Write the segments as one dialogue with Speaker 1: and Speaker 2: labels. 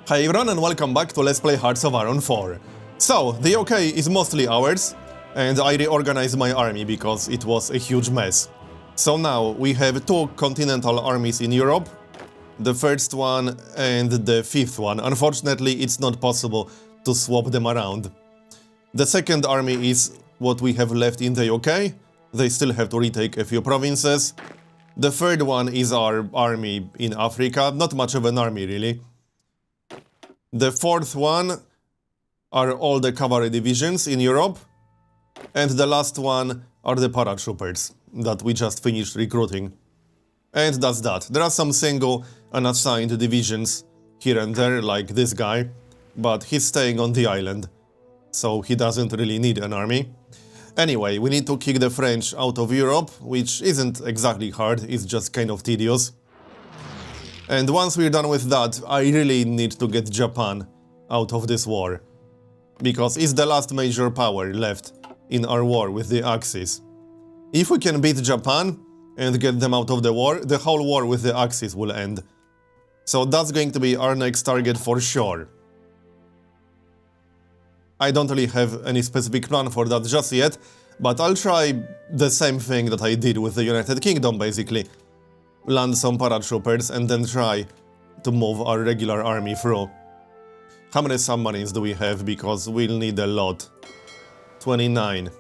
Speaker 1: Hi everyone and welcome back to Let's Play Hearts of Iron 4. So, the UK is mostly ours, and I reorganized my army because it was a huge mess. So now we have two continental armies in Europe, the first one and the fifth one. Unfortunately, it's not possible to swap them around. The second army is what we have left in the UK. They still have to retake a few provinces. The third one is our army in Africa, not much of an army really. The fourth one are all the cavalry divisions in Europe, and the last one are the paratroopers that we just finished recruiting. And that's that. There are some single unassigned divisions here and there, like this guy, but he's staying on the island, so he doesn't really need an army. Anyway, we need to kick the French out of Europe, which isn't exactly hard, it's just kind of tedious. And once we're done with that, I really need to get Japan out of this war, because it's the last major power left in our war with the Axis. If we can beat Japan and get them out of the war, the whole war with the Axis will end. So that's going to be our next target for sure. I don't really have any specific plan for that just yet, but I'll try the same thing that I did with the United Kingdom basically. Land some paratroopers and then try to move our regular army through. How many submarines do we have? Because we'll need a lot. 29.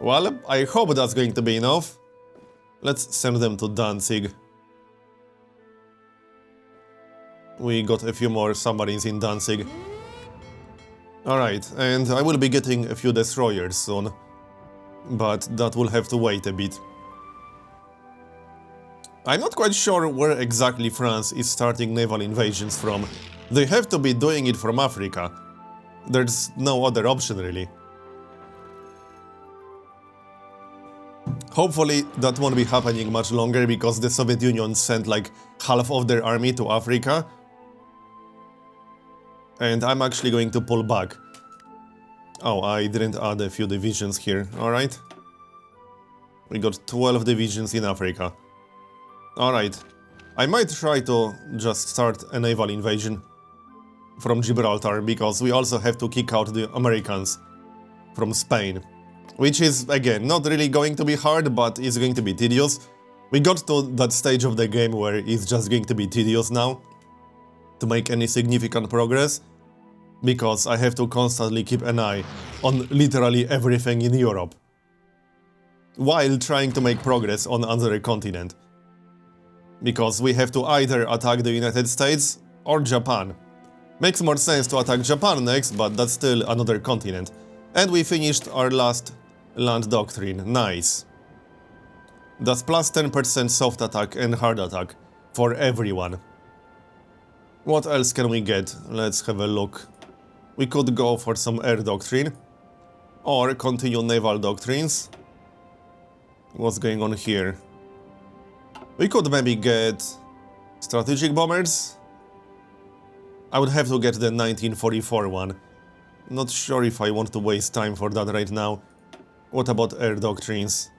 Speaker 1: Well, I hope that's going to be enough. Let's send them to Danzig. We got a few more submarines in Danzig. Alright, and I will be getting a few destroyers soon, but that will have to wait a bit. I'm not quite sure where exactly France is starting naval invasions from. They have to be doing it from Africa. There's no other option really. Hopefully that won't be happening much longer, because the Soviet Union sent like half of their army to Africa. And I'm actually going to pull back. Oh, I didn't add a few divisions here, alright. We got 12 divisions in Africa. Alright, I might try to just start a naval invasion from Gibraltar, because we also have to kick out the Americans from Spain. Which is, again, not really going to be hard, but it's going to be tedious. We got to that stage of the game where it's just going to be tedious now to make any significant progress, because I have to constantly keep an eye on literally everything in Europe while trying to make progress on another continent. Because we have to either attack the United States or Japan. Makes more sense to attack Japan next, but that's still another continent. And we finished our last land doctrine. Nice. That's plus 10% soft attack and hard attack for everyone. What else can we get? Let's have a look. We could go for some air doctrine, or continue naval doctrines. What's going on here? We could maybe get strategic bombers. I would have to get the 1944 one. Not sure if I want to waste time for that right now. What about air doctrines?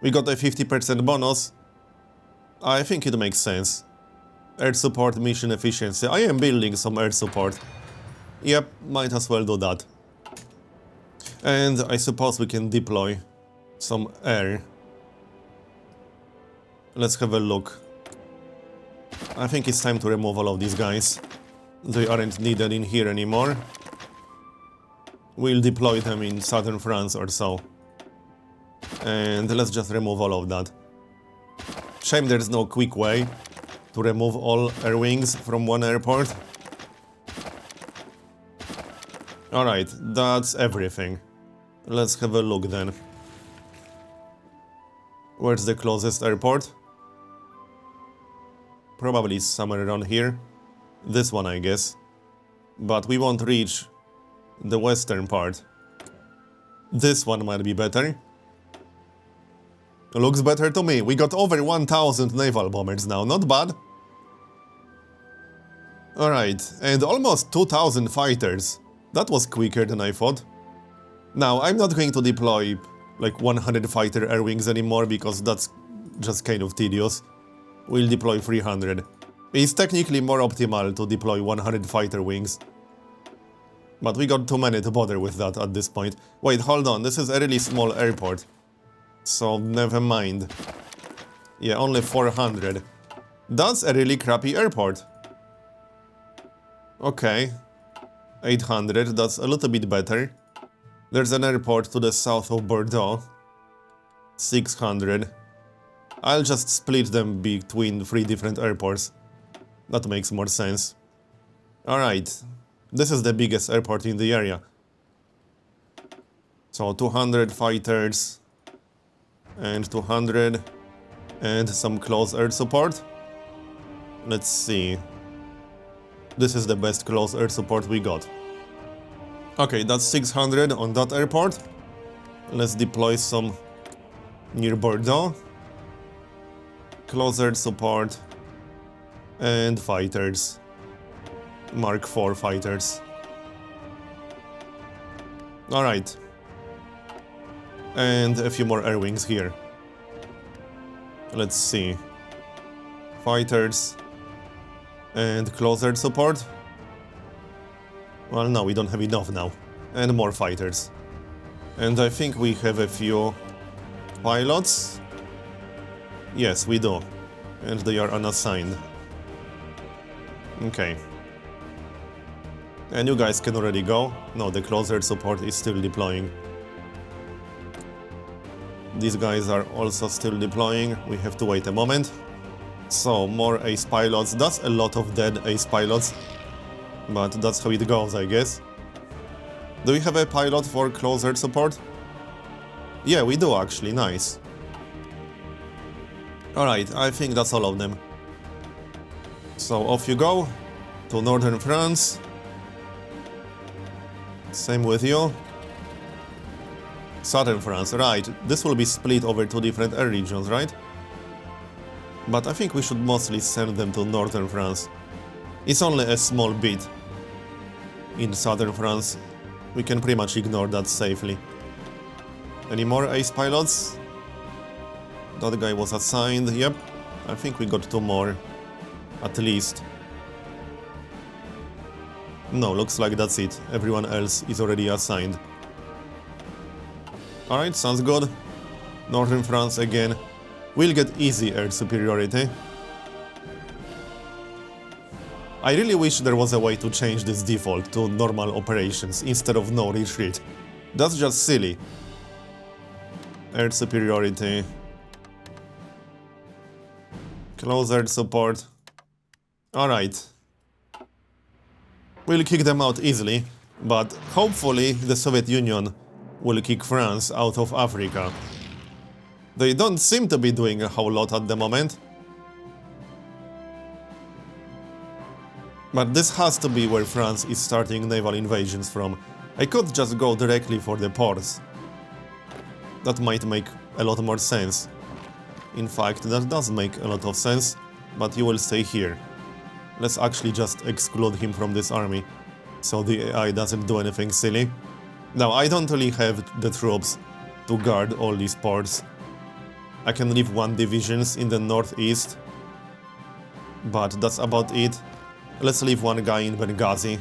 Speaker 1: We got a 50% bonus. I think it makes sense. Air support, mission efficiency. I am building some air support. Yep, might as well do that. And I suppose we can deploy some air. Let's have a look. I think it's time to remove all of these guys. They aren't needed in here anymore. We'll deploy them in southern France or so. And let's just remove all of that. Shame there's no quick way to remove all air wings from one airport. Alright, that's everything. Let's have a look then. Where's the closest airport? Probably somewhere around here. This one, I guess. But we won't reach the western part. This one might be better. Looks better to me. We got over 1000 naval bombers now, not bad. Alright, and almost 2000 fighters. That was quicker than I thought. Now, I'm not going to deploy like 100 fighter air wings anymore, because that's just kind of tedious. We'll deploy 300. It's technically more optimal to deploy 100 fighter wings. But we got too many to bother with that at this point. Wait, hold on, this is a really small airport. So, never mind. Yeah, only 400. That's a really crappy airport. Okay. 800, that's a little bit better. There's an airport to the south of Bordeaux. 600. I'll just split them between 3 different airports. That makes more sense. Alright. This is the biggest airport in the area. So 200 fighters. And 200. And some close air support. Let's see. This is the best close air support we got. Okay, that's 600 on that airport. Let's deploy some near Bordeaux. Close air support. And fighters. Mark IV fighters. Alright. And a few more air wings here. Let's see. Fighters. And close air support. Well, no, we don't have enough now. And more fighters. And I think we have a few pilots. Yes, we do. And they are unassigned. Okay. And you guys can already go. No, the close air support is still deploying. These guys are also still deploying. We have to wait a moment. So, more ace pilots. That's a lot of dead ace pilots. But that's how it goes, I guess. Do we have a pilot for close air support? Yeah, we do actually. Nice. Alright, I think that's all of them. So, off you go. To northern France. Same with you. Southern France, right. This will be split over 2 different air regions, right? But I think we should mostly send them to northern France. It's only a small bit in southern France. We can pretty much ignore that safely. Any more ace pilots? That guy was assigned, yep. I think we got 2 more. At least. No, looks like that's it. Everyone else is already assigned. Alright, sounds good. Northern France again. We'll get easy air superiority. I really wish there was a way to change this default to normal operations instead of no retreat. That's just silly. Air superiority. Close air support. Alright. We'll kick them out easily, but hopefully the Soviet Union will kick France out of Africa. They don't seem to be doing a whole lot at the moment. But this has to be where France is starting naval invasions from. I could just go directly for the ports. That might make a lot more sense. In fact, that does make a lot of sense, but you will stay here. Let's actually just exclude him from this army, so the AI doesn't do anything silly. Now, I don't really have the troops to guard all these ports. I can leave 1 division in the northeast, but that's about it. Let's leave 1 guy in Benghazi.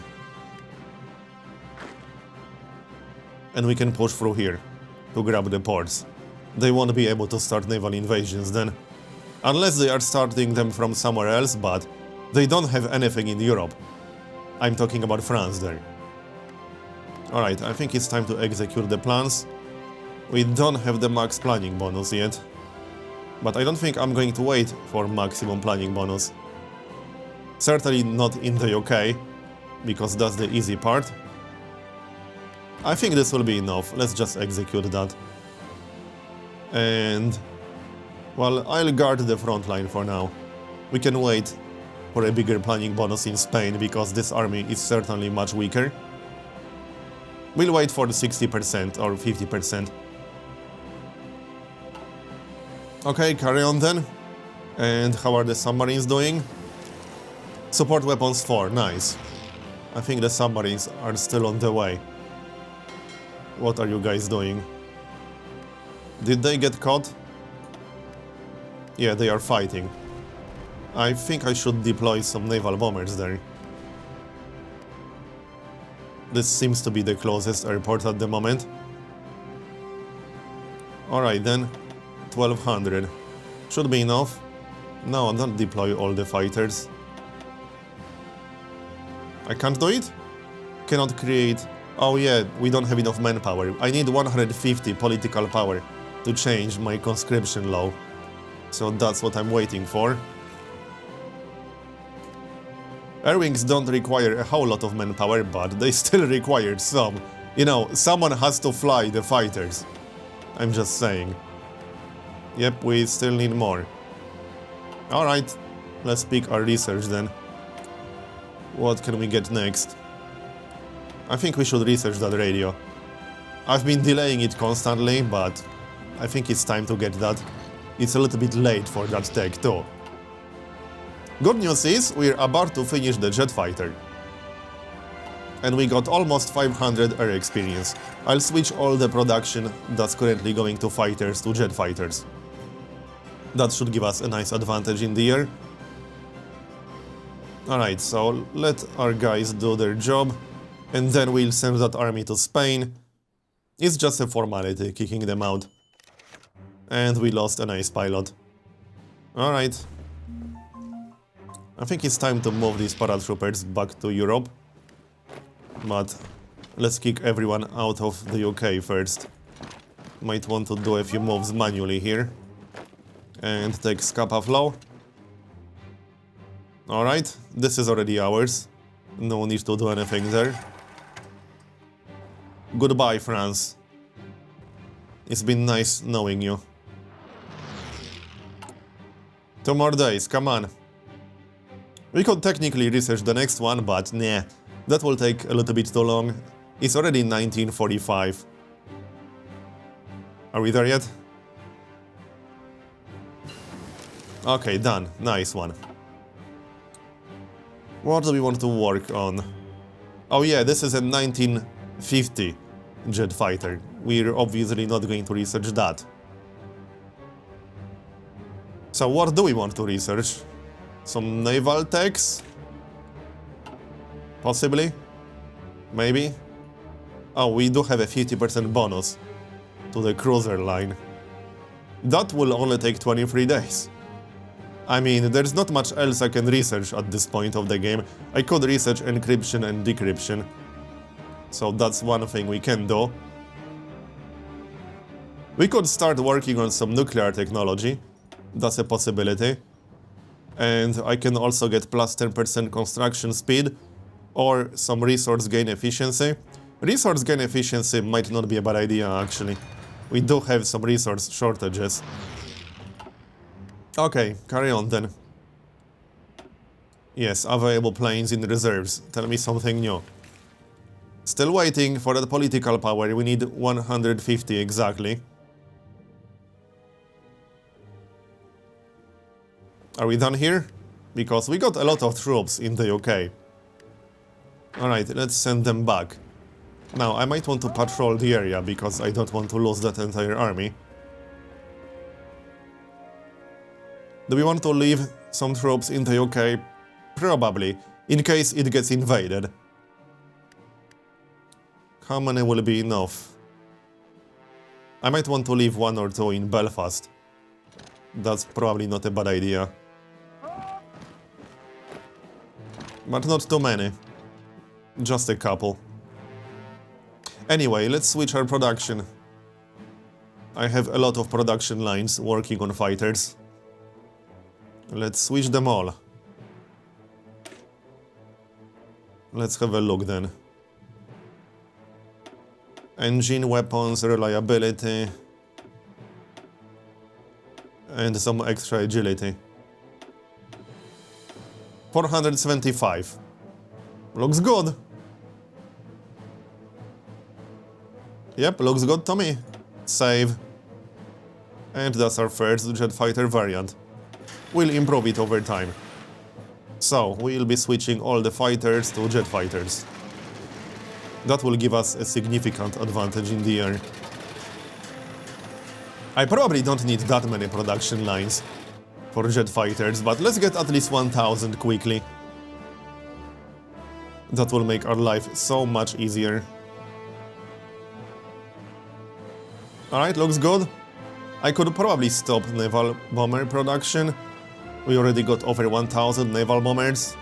Speaker 1: And we can push through here to grab the ports. They won't be able to start naval invasions then. Unless they are starting them from somewhere else, but they don't have anything in Europe. I'm talking about France there. Alright, I think it's time to execute the plans. We don't have the max planning bonus yet. But I don't think I'm going to wait for maximum planning bonus. Certainly not in the UK, because that's the easy part. I think this will be enough. Let's just execute that. And... well, I'll guard the front line for now. We can wait for a bigger planning bonus in Spain, because this army is certainly much weaker. We'll wait for the 60% or 50%. Okay, carry on then. And how are the submarines doing? Support weapons 4, nice. I think the submarines are still on the way. What are you guys doing? Did they get caught? Yeah, they are fighting. I think I should deploy some naval bombers there. This seems to be the closest airport at the moment. Alright then, 1200. Should be enough. No, don't deploy all the fighters. I can't do it? Cannot create... Oh yeah, we don't have enough manpower. I need 150 political power to change my conscription law. So that's what I'm waiting for. Airwings don't require a whole lot of manpower, but they still require some. You know, someone has to fly the fighters. I'm just saying. Yep, we still need more. Alright, let's pick our research then. What can we get next? I think we should research that radio. I've been delaying it constantly, but I think it's time to get that. It's a little bit late for that tech too. Good news is, we're about to finish the jet fighter. And we got almost 500 air experience. I'll switch all the production that's currently going to fighters to jet fighters. That should give us a nice advantage in the air. Alright, so let our guys do their job, and then we'll send that army to Spain. It's just a formality, kicking them out. And we lost a nice pilot. Alright. I think it's time to move these paratroopers back to Europe. But let's kick everyone out of the UK first. Might want to do a few moves manually here. And take Scapa Flow. Alright, this is already ours. No need to do anything there. Goodbye, France. It's been nice knowing you. 2 more days, come on. We could technically research the next one, but nah, that will take a little bit too long. It's already 1945. Are we there yet? Okay, done. Nice one. What do we want to work on? Oh yeah, this is a 1950 jet fighter. We're obviously not going to research that. So what do we want to research? Some naval techs? Possibly? Maybe? Oh, we do have a 50% bonus to the cruiser line. That will only take 23 days. I mean, there's not much else I can research at this point of the game. I could research encryption and decryption. So that's one thing we can do. We could start working on some nuclear technology. That's a possibility. And I can also get plus 10% construction speed or some resource gain efficiency. Resource gain efficiency might not be a bad idea, actually. We do have some resource shortages. Okay, carry on then. Yes, available planes in reserves. Tell me something new. Still waiting for that political power. We need 150 exactly. Are we done here? Because we got a lot of troops in the UK. Alright, let's send them back. Now, I might want to patrol the area because I don't want to lose that entire army. Do we want to leave some troops in the UK? Probably, in case it gets invaded. How many will be enough? I might want to leave 1 or 2 in Belfast. That's probably not a bad idea. But not too many. Just a couple. Anyway, let's switch our production. I have a lot of production lines working on fighters. Let's switch them all. Let's have a look then. Engine, weapons, reliability. And some extra agility. 475. Looks good. Yep, looks good to me. Save. And that's our first jet fighter variant. We'll improve it over time. So, we'll be switching all the fighters to jet fighters. That will give us a significant advantage in the air. I probably don't need that many production lines. for jet fighters, but let's get at least 1000 quickly. That will make our life so much easier. Alright, looks good. I could probably stop naval bomber production. We already got over 1000 naval bombers.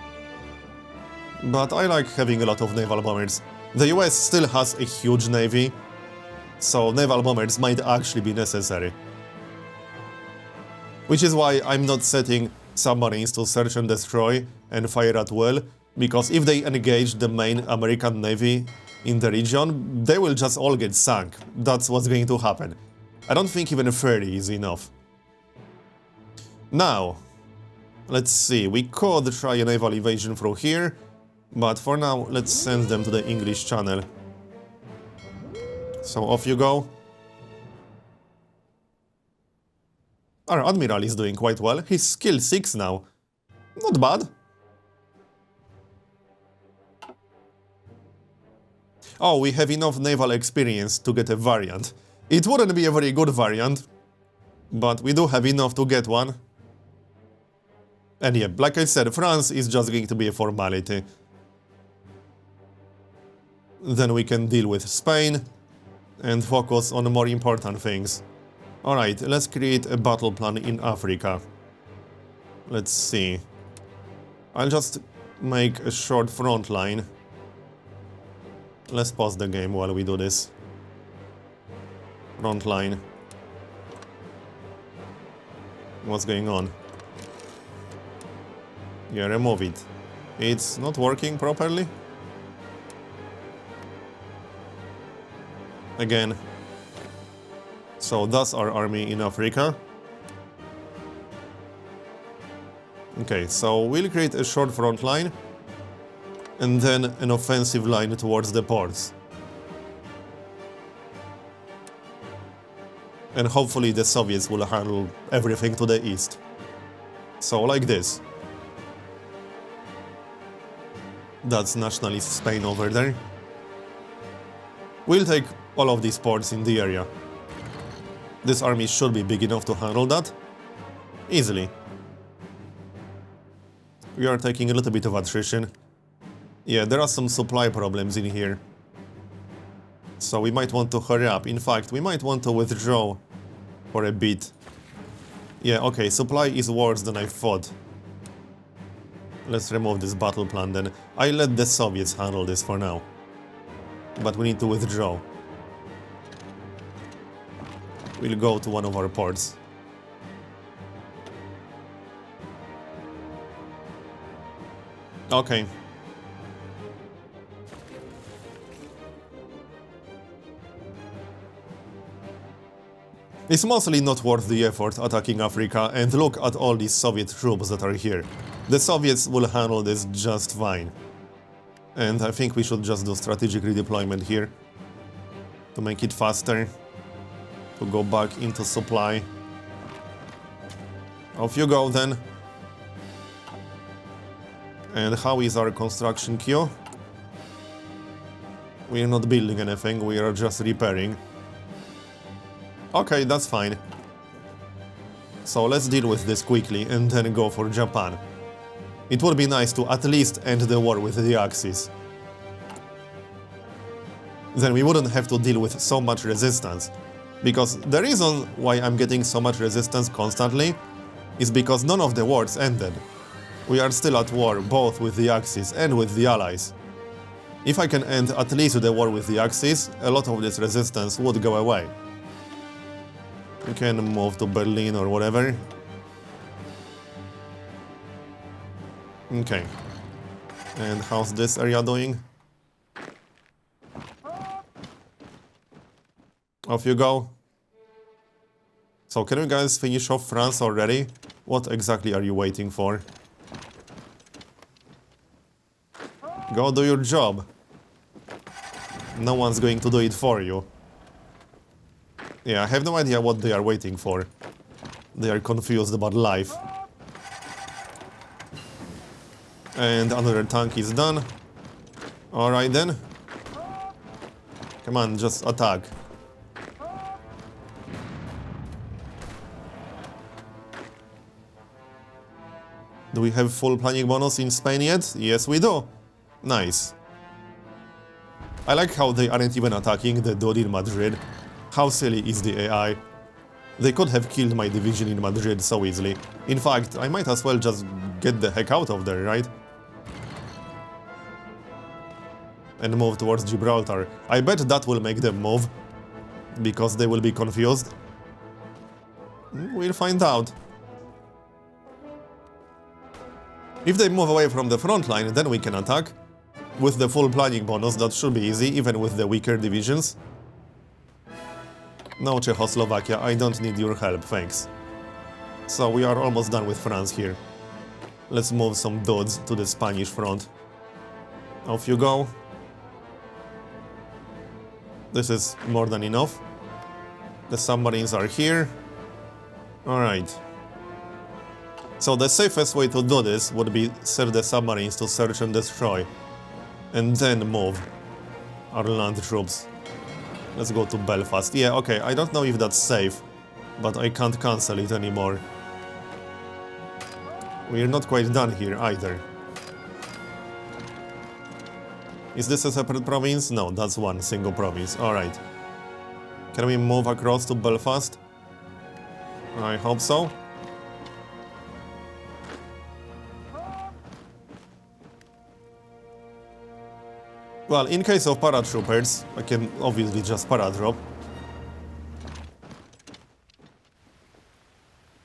Speaker 1: But I like having a lot of naval bombers. The US still has a huge navy, so naval bombers might actually be necessary. Which is why I'm not setting submarines to search and destroy and fire at will, because if they engage the main American navy in the region, they will just all get sunk. That's what's going to happen. I don't think even 30 is enough. Now, let's see, we could try a naval invasion through here, but for now, let's send them to the English Channel. So off you go. Our admiral is doing quite well. He's skill 6 now. Not bad. Oh, we have enough naval experience to get a variant. It wouldn't be a very good variant, but we do have enough to get one. And yeah, like I said, France is just going to be a formality. Then we can deal with Spain and focus on more important things. Alright, let's create a battle plan in Africa. Let's see. I'll just make a short front line. Let's pause the game while we do this. Front line. What's going on? Yeah, remove it. It's not working properly. Again. So that's our army in Africa. Okay, so we'll create a short front line and then an offensive line towards the ports. And hopefully the Soviets will handle everything to the east. So like this. That's nationalist Spain over there. We'll take all of these ports in the area. This army should be big enough to handle that easily. We are taking a little bit of attrition. Yeah, there are some supply problems in here. So we might want to hurry up. In fact, we might want to withdraw for a bit. Yeah, okay, supply is worse than I thought. Let's remove this battle plan then. I let the Soviets handle this for now. But we need to withdraw. We'll go to one of our ports. Okay. It's mostly not worth the effort attacking Africa, and look at all these Soviet troops that are here. The Soviets will handle this just fine. And I think we should just do strategic redeployment here to make it faster, to go back into supply. Off you go then. And how is our construction queue? We are not building anything, we are just repairing. Okay, that's fine. So let's deal with this quickly and then go for Japan. It would be nice to at least end the war with the Axis. Then we wouldn't have to deal with so much resistance. Because the reason why I'm getting so much resistance constantly is because none of the wars ended. We are still at war both with the Axis and with the Allies. If I can end at least the war with the Axis, a lot of this resistance would go away. We can move to Berlin or whatever. Okay. And how's this area doing? Off you go. So can you guys finish off France already? What exactly are you waiting for? Go do your job. No one's going to do it for you. Yeah, I have no idea what they are waiting for. They are confused about life. And another tank is done. Alright then. Come on, just attack. Do we have full planning bonus in Spain yet? Yes, we do. Nice. I like how they aren't even attacking the dude in Madrid. How silly is the AI? They could have killed my division in Madrid so easily. In fact, I might as well just get the heck out of there, right? And move towards Gibraltar. I bet that will make them move, because they will be confused. We'll find out. If they move away from the front line, then we can attack. With the full planning bonus, that should be easy, even with the weaker divisions. No, Czechoslovakia, I don't need your help, thanks. So we are almost done with France here. Let's move some dudes to the Spanish front. Off you go. This is more than enough. The submarines are here. Alright. So the safest way to do this would be set the submarines to search and destroy. And then move our land troops. Let's go to Belfast. Yeah, okay, I don't know if that's safe, but I can't cancel it anymore. We're not quite done here either. Is this a separate province? No, that's one single province. Alright. Can we move across to Belfast? I hope so. Well, in case of paratroopers, I can obviously just paradrop.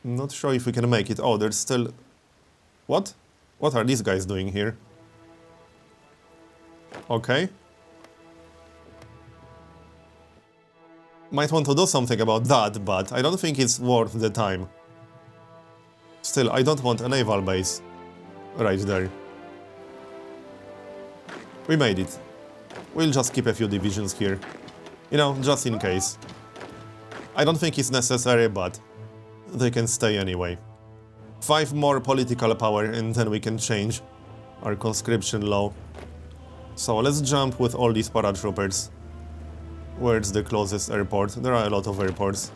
Speaker 1: Not sure if we can make it. Oh, there's still... What? What are these guys doing here? Okay. Might want to do something about that, but I don't think it's worth the time. Still, I don't want a naval base right there. We made it. We'll just keep a few divisions here. You know, just in case. I don't think it's necessary, but they can stay anyway. 5 more political power and then we can change our conscription law. So let's jump with all these paratroopers. Where's the closest airport? There are a lot of airports.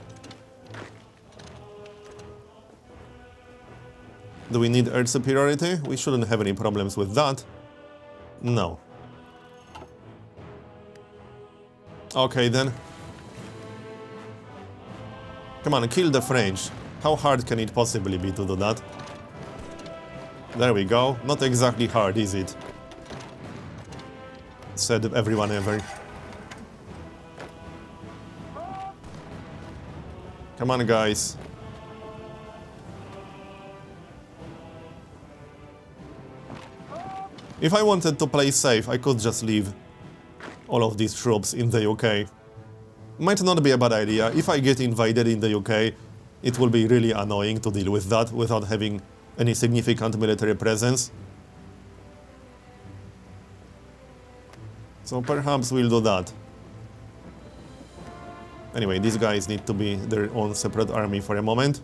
Speaker 1: Do we need air superiority? We shouldn't have any problems with that. No. Okay then. Come on, kill the French. How hard can it possibly be to do that? There we go. Not exactly hard, is it? Said everyone ever. Come on, guys. If I wanted to play safe, I could just leave all of these troops in the UK. Might not be a bad idea. If I get invaded in the UK, it will be really annoying to deal with that without having any significant military presence. So perhaps we'll do that. Anyway, these guys need to be their own separate army for a moment.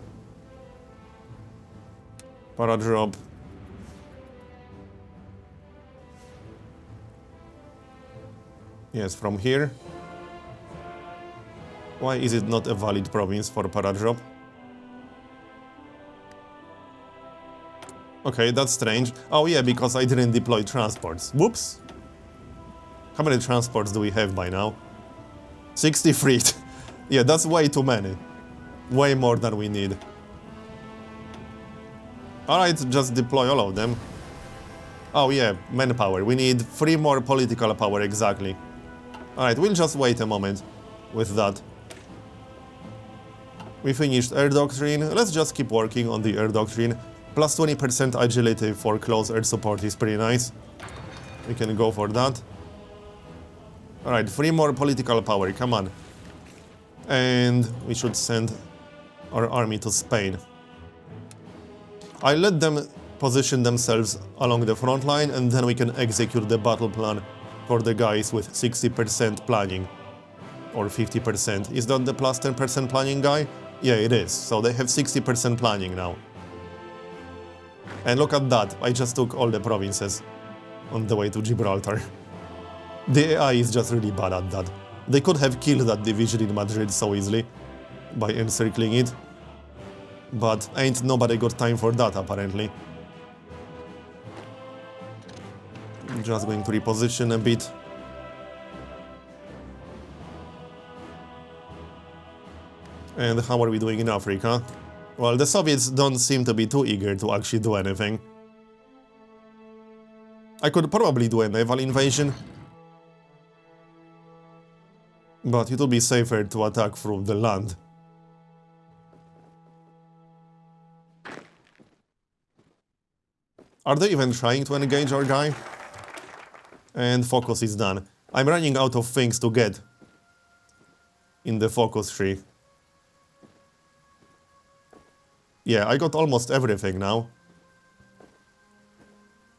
Speaker 1: Paradrop. Yes, from here. Why is it not a valid province for paradrop? Okay, that's strange. Oh yeah, because I didn't deploy transports. Whoops! How many transports do we have by now? 63. Yeah, that's way too many. Way more than we need. Alright, just deploy all of them. Oh yeah, manpower. We need 3 more political power, exactly. Alright, we'll just wait a moment with that. We finished air doctrine. Let's just keep working on the air doctrine. Plus 20% agility for close air support is pretty nice. We can go for that. Alright, 3 more political power, come on. And we should send our army to Spain. I let them position themselves along the front line and then we can execute the battle plan for the guys with 60% planning. Or 50%. Is that the plus 10% planning guy? Yeah, it is. So they have 60% planning now. And look at that, I just took all the provinces on the way to Gibraltar. The AI is just really bad at that. They could have killed that division in Madrid so easily by encircling it. But ain't nobody got time for that, apparently. Just going to reposition a bit. And how are we doing in Africa? Well, the Soviets don't seem to be too eager to actually do anything. I could probably do a naval invasion, but it would be safer to attack through the land. Are they even trying to engage our guy? And focus is done. I'm running out of things to get in the focus tree. Yeah, I got almost everything now.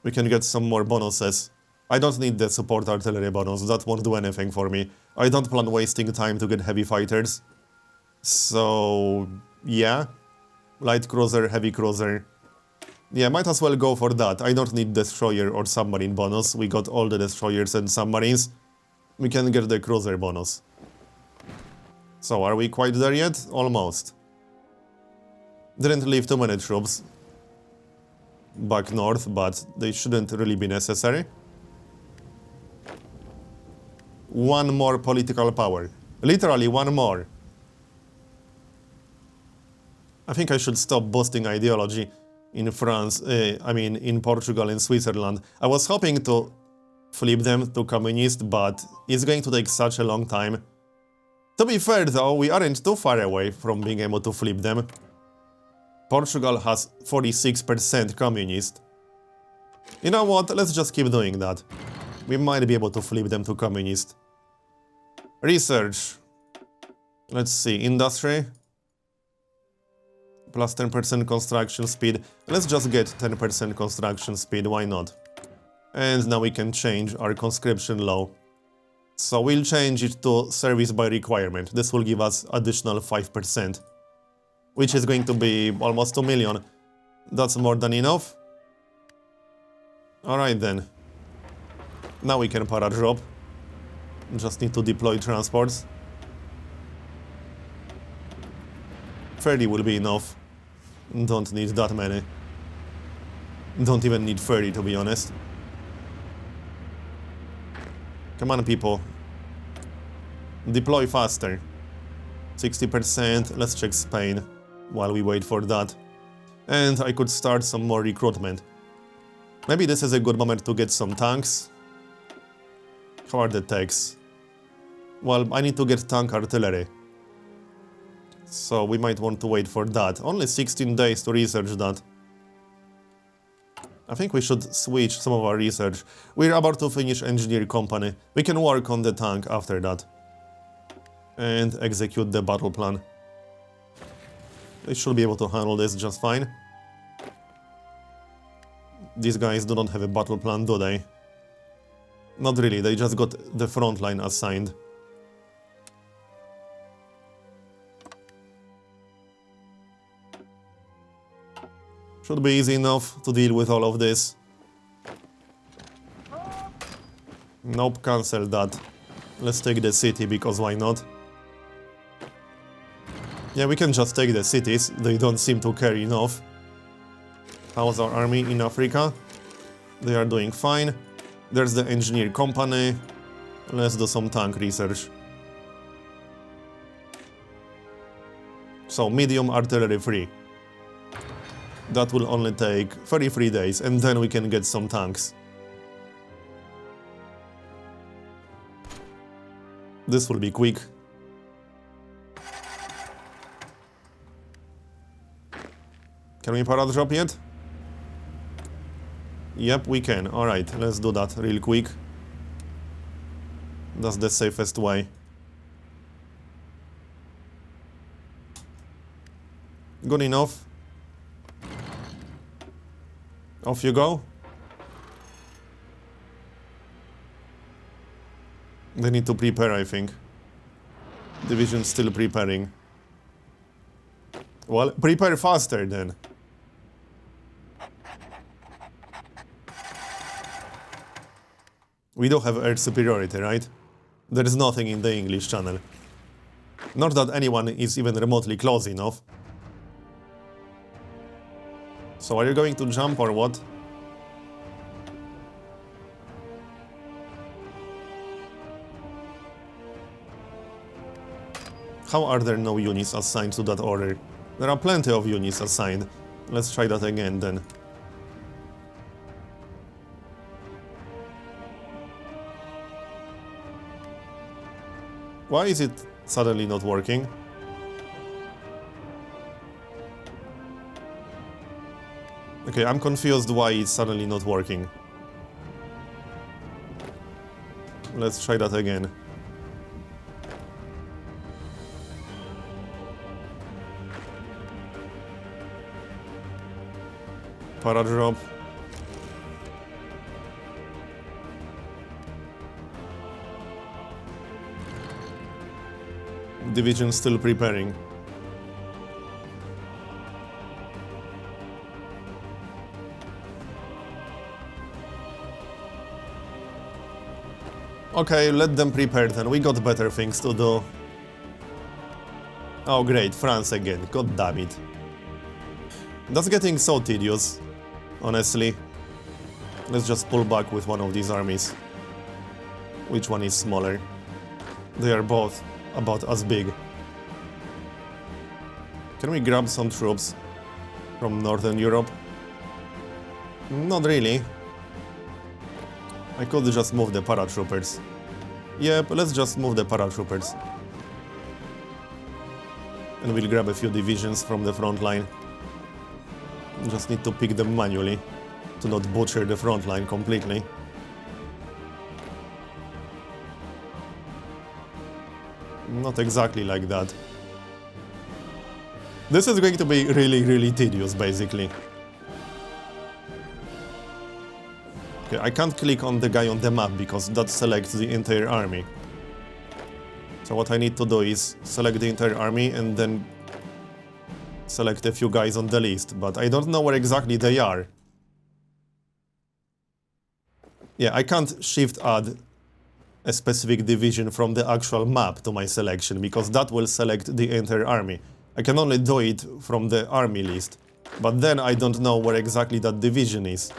Speaker 1: We can get some more bonuses. I don't need the support artillery bonus, that won't do anything for me. I don't plan wasting time to get heavy fighters. So, yeah. Light cruiser, heavy cruiser. Yeah, might as well go for that. I don't need destroyer or submarine bonus. We got all the destroyers and submarines. We can get the cruiser bonus. So, are we quite there yet? Almost. Didn't leave too many troops back north, but they shouldn't really be necessary. One more political power. Literally one more. I think I should stop boosting ideology in France, in Portugal and Switzerland. I was hoping to flip them to communist, but it's going to take such a long time. To be fair though, we aren't too far away from being able to flip them. Portugal has 46% communist. You know what, let's just keep doing that. We might be able to flip them to communist. Research. Let's see, industry. Plus 10% construction speed. Let's just get 10% construction speed, why not? And now we can change our conscription law. So we'll change it to service by requirement. This will give us additional 5%. Which is going to be almost 2 million. That's more than enough. Alright then. Now we can para-drop. Just need to deploy transports. 30 will be enough. Don't need that many. Don't even need 30 to be honest. Come on people. Deploy faster. 60%, let's check Spain while we wait for that. And I could start some more recruitment. Maybe this is a good moment to get some tanks. How are the techs? Well, I need to get tank artillery. So we might want to wait for that. Only 16 days to research that. I think we should switch some of our research. We're about to finish engineer company. We can work on the tank after that. And execute the battle plan. They should be able to handle this just fine. These guys do not have a battle plan, do they? Not really, they just got the front line assigned. Should be easy enough to deal with all of this. Nope, cancel that. Let's take the city, because why not? Yeah, we can just take the cities, they don't seem to care enough. How's our army in Africa? They are doing fine. There's the engineer company. Let's do some tank research. So, medium artillery free. That will only take 33 days, and then we can get some tanks. This will be quick. Can we para-drop yet? Yep, we can. Alright, let's do that real quick. That's the safest way. Good enough. Off you go. They need to prepare, I think. Division still preparing. Well, prepare faster then. We do have air superiority, right? There is nothing in the English channel. Not that anyone is even remotely close enough. So are you going to jump or what? How are there no units assigned to that order? There are plenty of units assigned. Let's try that again then. Why is it suddenly not working? Okay, I'm confused why it's suddenly not working. Let's try that again. Paradrop. Division still preparing. Okay, let them prepare then. We got better things to do. Oh great, France again. God damn it. That's getting so tedious, honestly. Let's just pull back with one of these armies. Which one is smaller? They are both about as big. Can we grab some troops from Northern Europe? Not really. I could just move the paratroopers. Yep, let's just move the paratroopers. And we'll grab a few divisions from the front line. Just need to pick them manually to not butcher the front line completely. Not exactly like that. This is going to be really tedious, basically. Okay, I can't click on the guy on the map because that selects the entire army. So what I need to do is select the entire army and then select a few guys on the list, but I don't know where exactly they are. Yeah, I can't shift add a specific division from the actual map to my selection because that will select the entire army. I can only do it from the army list, but then I don't know where exactly that division is.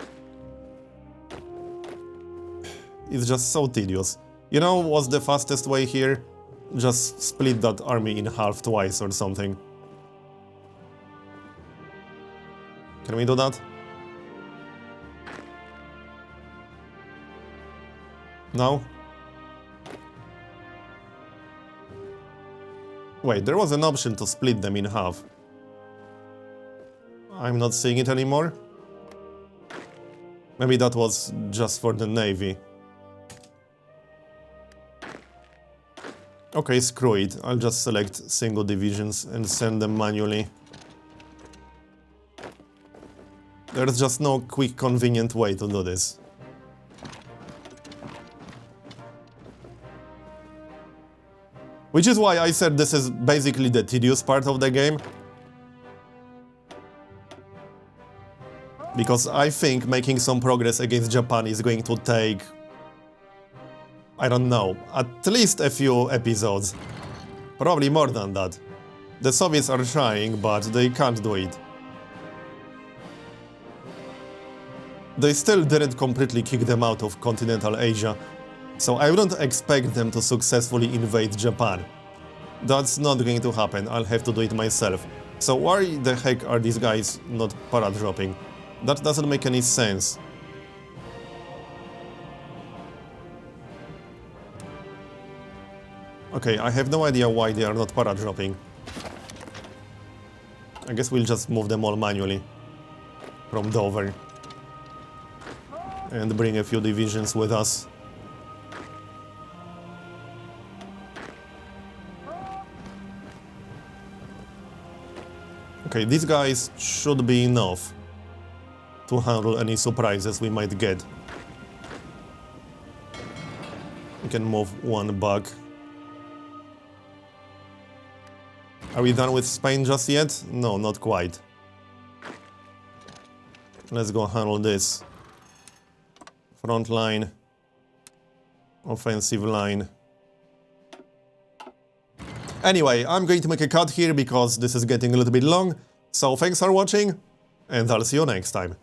Speaker 1: It's just so tedious. You know what's the fastest way here? Just split that army in half twice or something. Can we do that? No? Wait, there was an option to split them in half. I'm not seeing it anymore? Maybe that was just for the Navy. Okay, screw it. I'll just select single divisions and send them manually. There's just no quick, convenient way to do this. Which is why I said this is basically the tedious part of the game. Because I think making some progress against Japan is going to take, I don't know, at least a few episodes. Probably more than that. The Soviets are trying, but they can't do it. They still didn't completely kick them out of continental Asia, so I wouldn't expect them to successfully invade Japan. That's not going to happen, I'll have to do it myself. So why the heck are these guys not paradropping? That doesn't make any sense. Okay, I have no idea why they are not paradropping. I guess we'll just move them all manually from Dover. And bring a few divisions with us. Okay, these guys should be enough to handle any surprises we might get. We can move one back. Are we done with Spain just yet? No, not quite. Let's go handle this. Front line. Offensive line. Anyway, I'm going to make a cut here because this is getting a little bit long. So thanks for watching, and I'll see you next time.